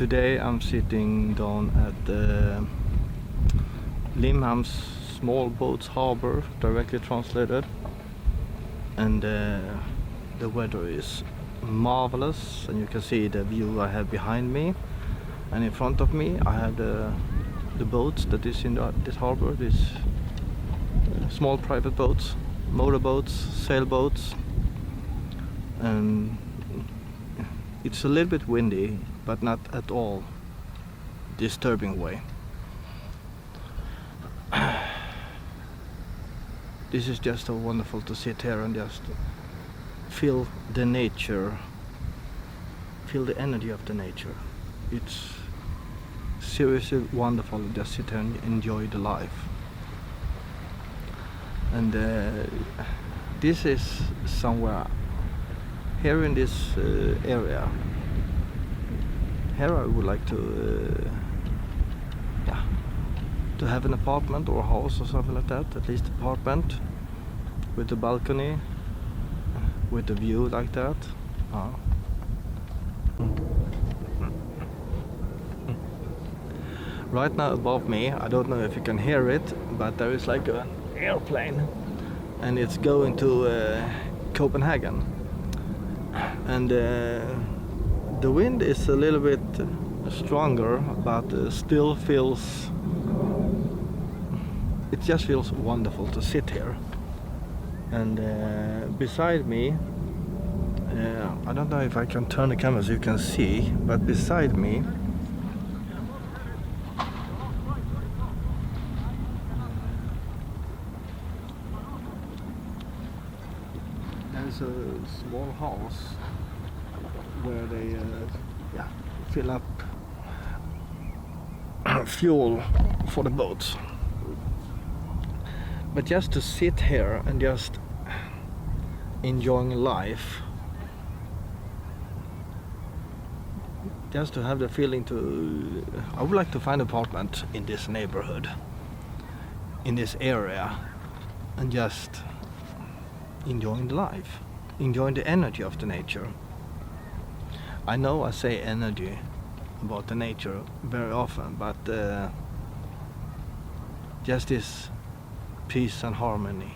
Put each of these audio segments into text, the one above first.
Today I'm sitting down at the Limhamn's small boats harbor, directly translated, and the weather is marvelous, and you can see the view I have behind me, and in front of me I have the boats that is in this harbor, these small private boats, motorboats, sailboats, and it's a little bit windy, but not at all disturbing way. This is just so wonderful to sit here and just feel the nature, feel the energy of the nature. It's seriously wonderful to just sit here and enjoy the life. And this is somewhere here in this area. Here I would like to have an apartment or a house or something like that, at least apartment with a balcony, with a view like that. Right now above me, I don't know if you can hear it, but there is like an airplane, and it's going to Copenhagen, and the wind is a little bit stronger, but still feels, it just feels wonderful to sit here. And beside me, I don't know if I can turn the camera so you can see, but beside me there's a small house where they fill up fuel for the boats. But just to sit here and just enjoying life, just to have the feeling to, I would like to find an apartment in this neighborhood, in this area, and just enjoying the life, enjoying the energy of the nature. I know I say energy about the nature very often, but just this peace and harmony.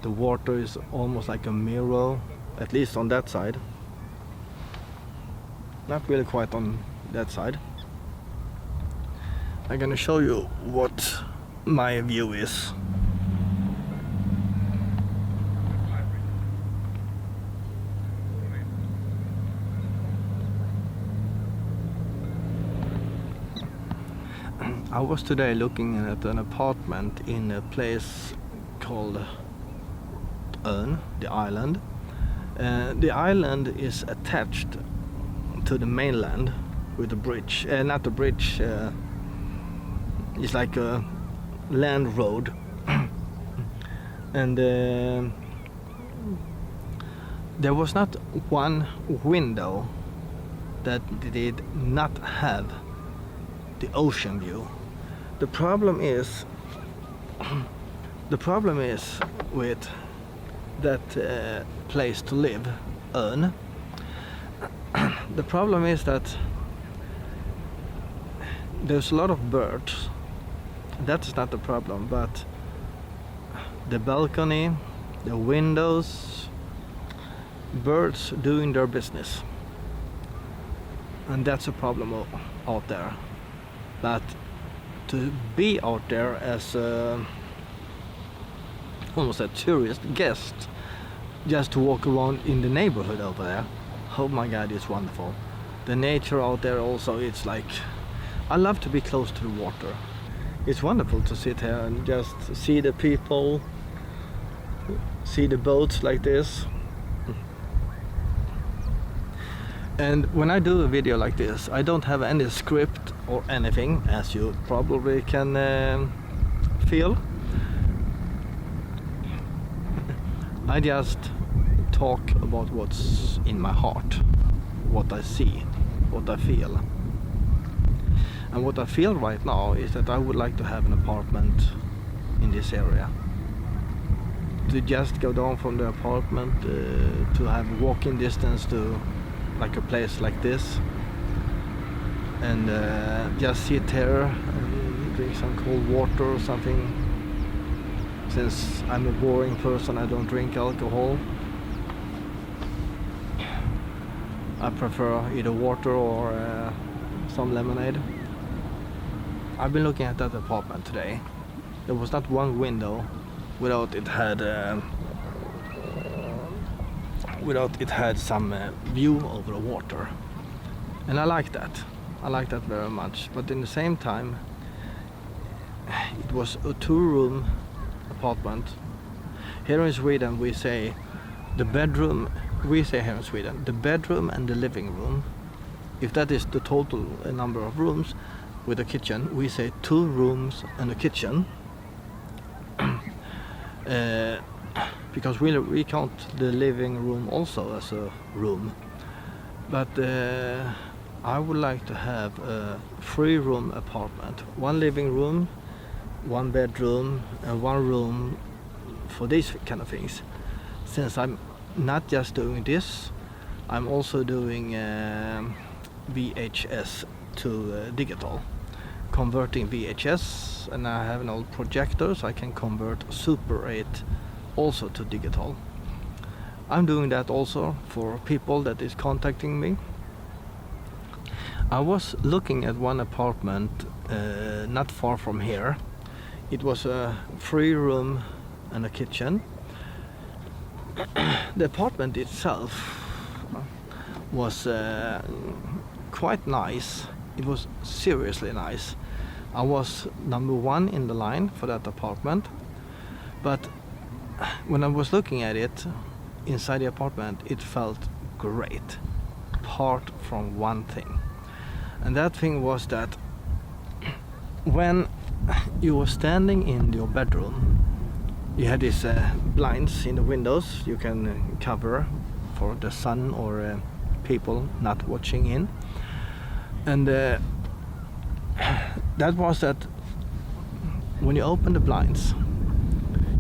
The water is almost like a mirror, at least on that side. Not really quite on that side. I'm gonna show you what my view is. I was today looking at an apartment in a place called Ön, the island. The island is attached to the mainland with a bridge. Not a bridge, it's like a land road. And there was not one window that did not have the ocean view. The problem is with that place to live, Ön. The problem is that there's a lot of birds. That's not the problem, but the balcony, the windows, birds doing their business, and that's a problem out there. But to be out there as almost a tourist guest, just to walk around in the neighborhood over there, oh my god, it's wonderful. The nature out there also, it's like, I love to be close to the water. It's wonderful to sit here and just see the people, see the boats like this. And when I do a video like this, I don't have any script or anything, as you probably can feel. I just talk about what's in my heart, what I see, what I feel. And what I feel right now is that I would like to have an apartment in this area. To just go down from the apartment to have walking distance to like a place like this and just sit here and drink some cold water or something. Since I'm a boring person, I don't drink alcohol. I prefer either water or some lemonade. I've been looking at that apartment today. There was not one window without it had some view over the water, and I like that. I like that very much. But in the same time, it was a 2-room apartment. Here in Sweden we say the bedroom. We say here in Sweden the bedroom and the living room. If that is the total number of rooms with a kitchen, we say 2 rooms and a kitchen. Because we count the living room also as a room. But I would like to have a 3-room apartment. 1 living room, 1 bedroom, and 1 room for these kind of things. Since I'm not just doing this, I'm also doing VHS to digital. Converting VHS, and I have an old projector, so I can convert Super 8 also to digital. I'm doing that also for people that is contacting me. I was looking at one apartment not far from here. It was a 3-room and a kitchen. The apartment itself was quite nice. It was seriously nice. I was number 1 in the line for that apartment, but when I was looking at it inside the apartment, it felt great, apart from one thing. And that thing was that when you were standing in your bedroom, you had these blinds in the windows you can cover for the sun or people not watching in. And that was that when you opened the blinds,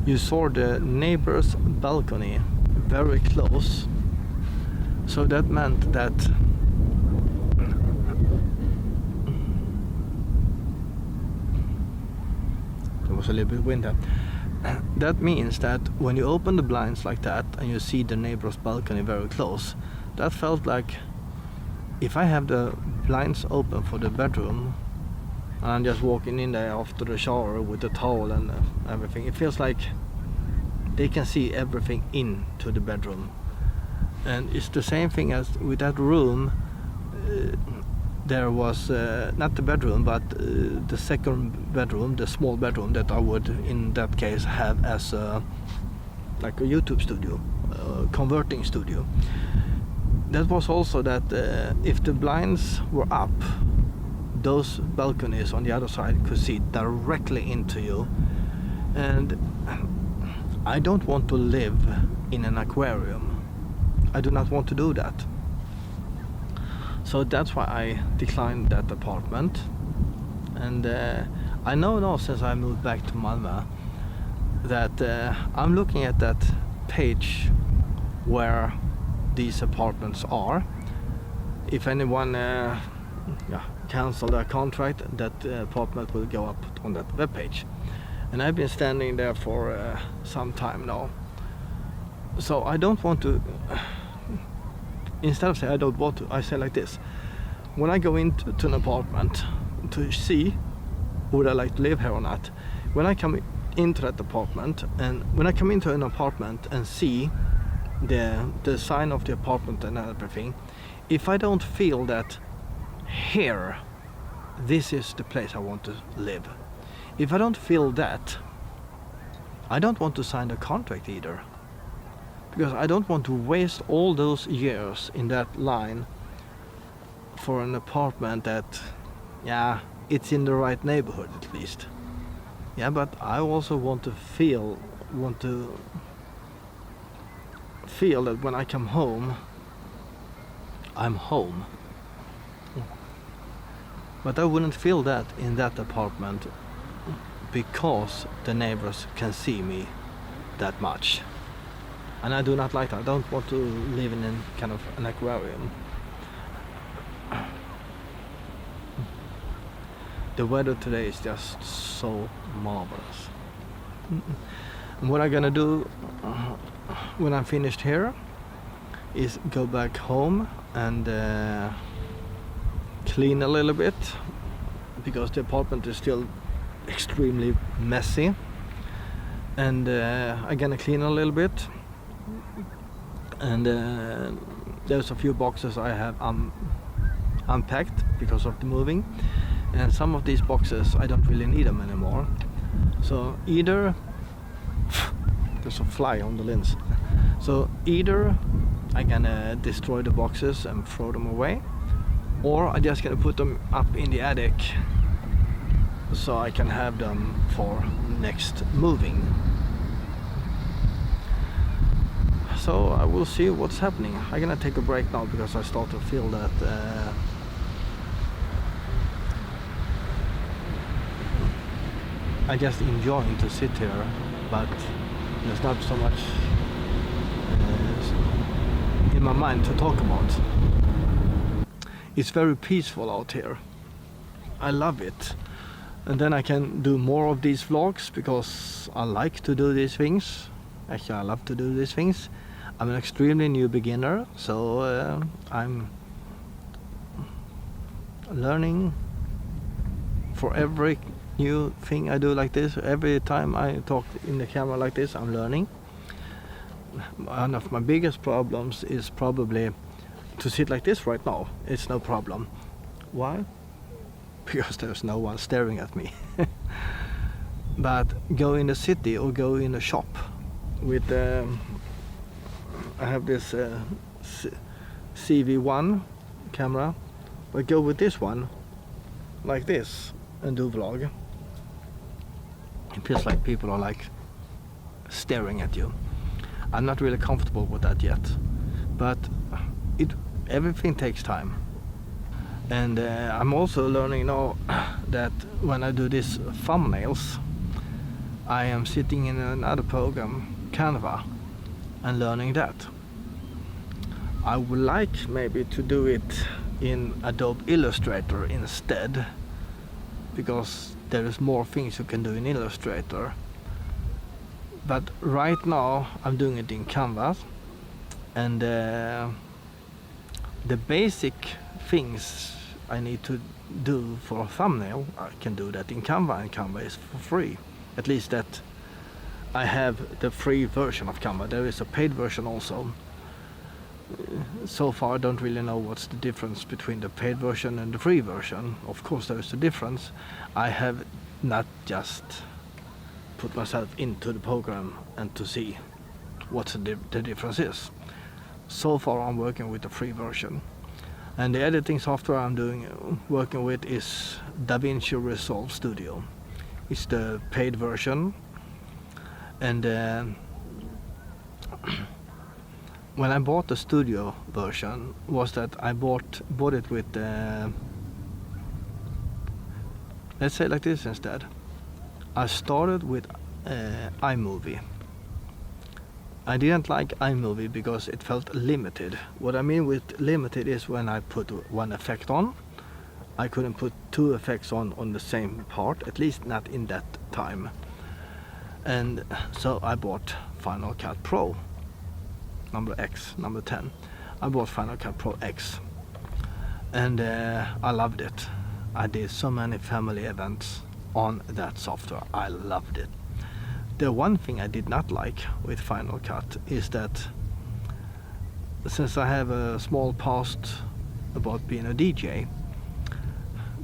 you saw the neighbor's balcony very close. So that meant that there was a little bit of wind there. That means that when you open the blinds like that and you see the neighbor's balcony very close, that felt like if I have the blinds open for the bedroom and I'm just walking in there after the shower with the towel and everything, it feels like they can see everything into the bedroom. And it's the same thing as with that room. There was not the bedroom, but the second bedroom, the small bedroom that I would in that case have as like a YouTube studio, converting studio. That was also that if the blinds were up, those balconies on the other side could see directly into you. And I don't want to live in an aquarium. I do not want to do that. So that's why I declined that apartment. And I know now, since I moved back to Malmö, that I'm looking at that page where these apartments are. If anyone cancel their contract, that apartment will go up on that web page. And I've been standing there for some time now. So I don't want to, instead of saying I don't want to, I say like this. When I go into an apartment to see would I like to live here or not, when I come into that apartment, and when I come into an apartment and see the sign of the apartment and everything, if I don't feel that here, this is the place I want to live, if I don't feel that, I don't want to sign the contract either. Because I don't want to waste all those years in that line for an apartment that, it's in the right neighborhood at least. Yeah, but I also want to feel that when I come home, I'm home. But I wouldn't feel that in that apartment because the neighbors can see me that much. And I do not like that. I don't want to live in a kind of an aquarium. the weather today is just so marvelous. And what I'm gonna do when I'm finished here is go back home and clean a little bit, because the apartment is still extremely messy, and I'm gonna clean a little bit, and there's a few boxes I have unpacked because of the moving, and some of these boxes I don't really need them anymore. So either there's a fly on the lens, so either I'm gonna destroy the boxes and throw them away, or I'm just gonna put them up in the attic so I can have them for next moving. So I will see what's happening. I'm gonna take a break now because I start to feel that I just enjoying to sit here, but there's not so much in my mind to talk about. It's very peaceful out here. I love it. And then I can do more of these vlogs because I like to do these things. Actually, I love to do these things. I'm an extremely new beginner, so I'm learning for every new thing I do like this. Every time I talk in the camera like this, I'm learning. One of my biggest problems is probably to sit like this right now. It's no problem. Why? Because there's no one staring at me. But go in the city or go in a shop with I have this CV1 camera, but go with this one like this and do vlog. It feels like people are like staring at you. I'm not really comfortable with that yet, but everything takes time. And I'm also learning now that when I do these thumbnails, I am sitting in another program, Canva, and learning that. I would like maybe to do it in Adobe Illustrator instead, because there is more things you can do in Illustrator. But right now I'm doing it in Canva, and the basic things I need to do for a thumbnail, I can do that in Canva, and Canva is for free. At least that I have the free version of Canva. There is a paid version also. So far I don't really know what's the difference between the paid version and the free version. Of course there is a difference. I have not just put myself into the program and to see what the difference is. So far I'm working with the free version. And the editing software I'm working with is DaVinci Resolve Studio. It's the paid version. And when I bought the studio version, was that I bought it with let's say like this instead. I started with iMovie. I didn't like iMovie because it felt limited. What I mean with limited is when I put one effect on, I couldn't put two effects on the same part, at least not in that time. And so I bought Final Cut Pro number 10. I bought Final Cut Pro X, and I loved it. I did so many family events on that software. I loved it. The one thing I did not like with Final Cut is that since I have a small past about being a DJ,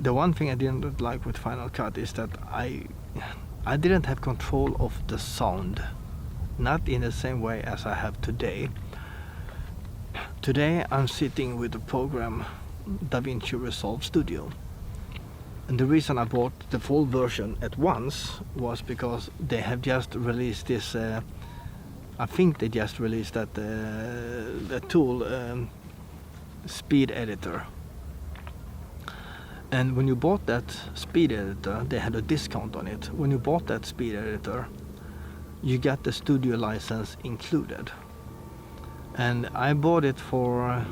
the one thing I didn't like with Final Cut is that I didn't have control of the sound, not in the same way as I have today. Today I'm sitting with the program DaVinci Resolve Studio. And the reason I bought the full version at once was because they have just released this, I think they just released that the tool, Speed Editor. And when you bought that Speed Editor, they had a discount on it. When you bought that Speed Editor, you got the studio license included. And I bought it for,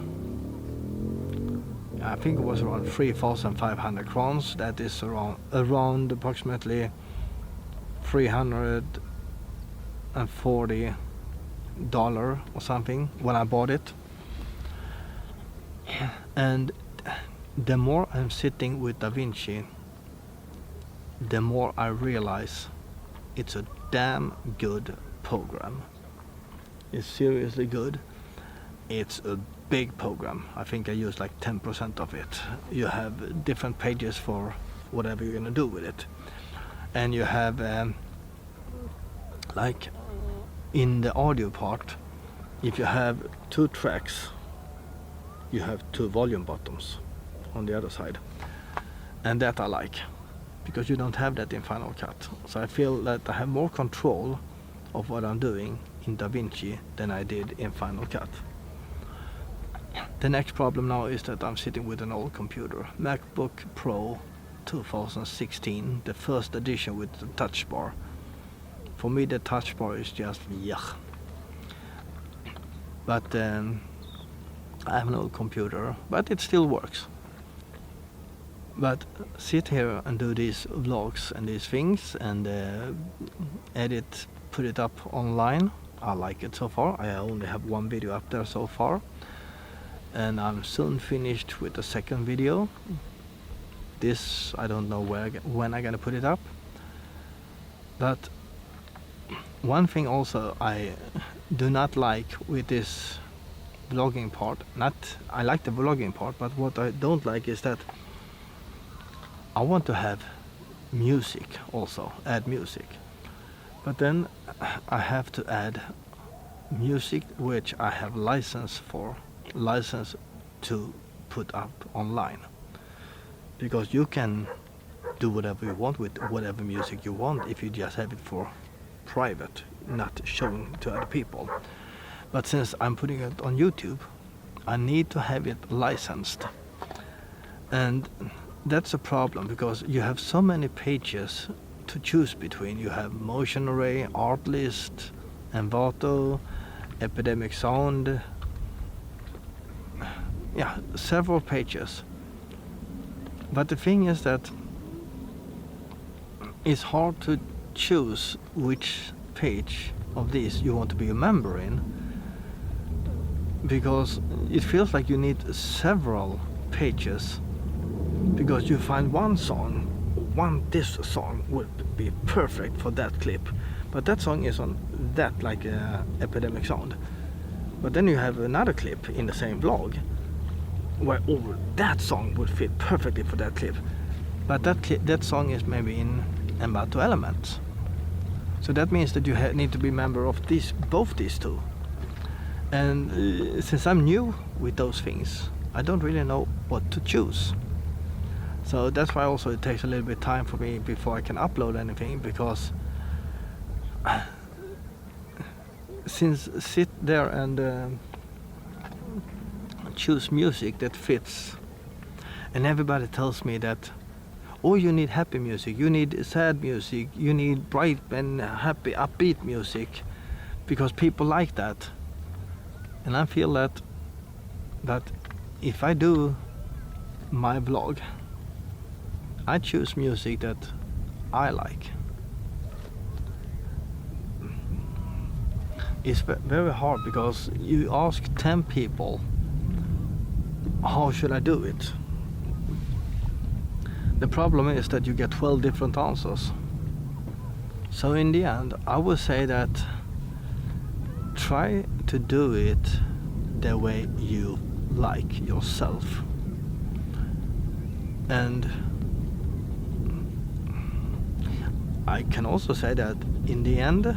I think it was around 3,500 crowns. That is around approximately $340 or something when I bought it. And the more I'm sitting with DaVinci, the more I realize it's a damn good program. It's seriously good. It's a big program. I think I use like 10% of it. You have different pages for whatever you're gonna do with it. And you have like in the audio part, if you have 2 tracks, you have 2 volume bottoms on the other side. And that I like, because you don't have that in Final Cut. So I feel that I have more control of what I'm doing in DaVinci than I did in Final Cut. The next problem now is that I'm sitting with an old computer, MacBook Pro 2016, the first edition with the touch bar. For me the touch bar is just yuck. But I have an old computer, but it still works. But sit here and do these vlogs and these things and edit, put it up online. I like it so far. I only have 1 video up there so far. And I'm soon finished with the second video. This, I don't know when I'm gonna put it up. But one thing also I do not like with this vlogging part, I like the vlogging part, but what I don't like is that I want to have music also, add music. But then I have to add music which I have license to put up online. Because you can do whatever you want with whatever music you want if you just have it for private, not showing to other people. But since I'm putting it on YouTube, I need to have it licensed. And that's a problem, because you have so many pages to choose between. You have Motion Array, Artlist, Envato, Epidemic Sound. Yeah, several pages. But the thing is that it's hard to choose which page of these you want to be a member in, because it feels like you need several pages, because you find one song, this song would be perfect for that clip, but that song is on that, like Epidemic Sound. But then you have another clip in the same vlog where that song would fit perfectly for that clip, but that song is maybe in Envato Elements. So that means that you need to be a member of both these two. And since I'm new with those things, I don't really know what to choose. So that's why also it takes a little bit of time for me before I can upload anything, because since sit there and choose music that fits, and everybody tells me that, oh, you need happy music, you need sad music, you need bright and happy upbeat music, because people like that. And I feel that if I do my vlog, I choose music that I like. It's very hard, because you ask 10 people, how should I do it? The problem is that you get 12 different answers. So in the end, I would say that try to do it the way you like yourself. And I can also say that in the end,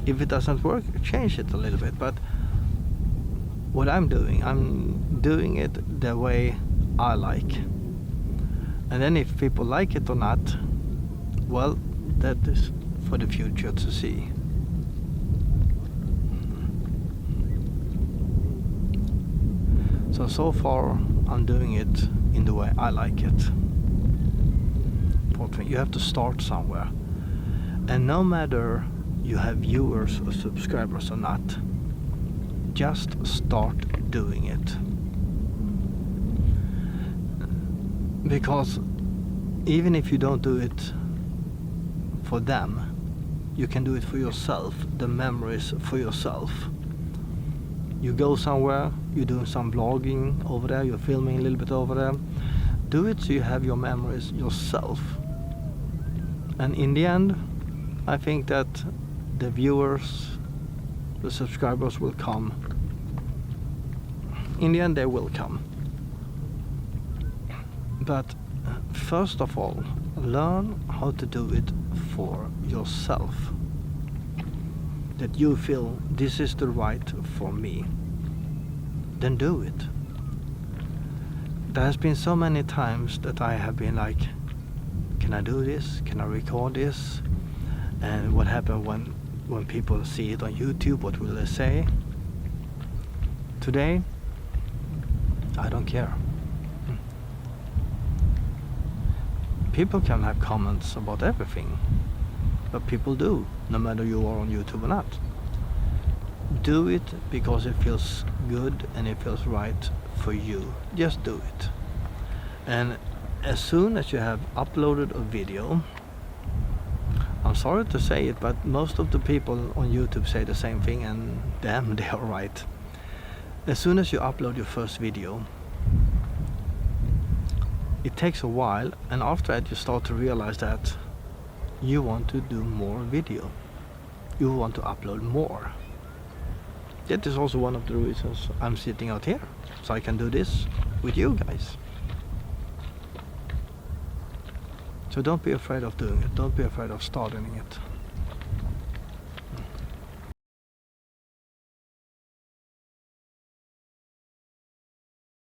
if it doesn't work, change it a little bit. But what I'm doing it the way I like. And then if people like it or not, well, that is for the future to see. So far I'm doing it in the way I like it. You have to start somewhere. And no matter you have viewers or subscribers or not, just start doing it. Because even if you don't do it for them, you can do it for yourself, the memories for yourself. You go somewhere, you're doing some vlogging over there, you're filming a little bit over there. Do it so you have your memories yourself. And in the end, I think that the viewers, the subscribers will come. In the end, they will come. But first of all, learn how to do it for yourself. That you feel this is the right for me. Then do it. There has been so many times that I have been like, can I do this? Can I record this? And what happens when people see it on YouTube? What will they say? Today, I don't care. People can have comments about everything, but people do, no matter you are on YouTube or not. Do it because it feels good and it feels right for you. Just do it. And as soon as you have uploaded a video, I'm sorry to say it, but most of the people on YouTube say the same thing, and damn, they are right. As soon as you upload your first video, it takes a while, and after that you start to realize that you want to do more video. You want to upload more. That is also one of the reasons I'm sitting out here, so I can do this with you guys. So don't be afraid of doing it. Don't be afraid of starting it.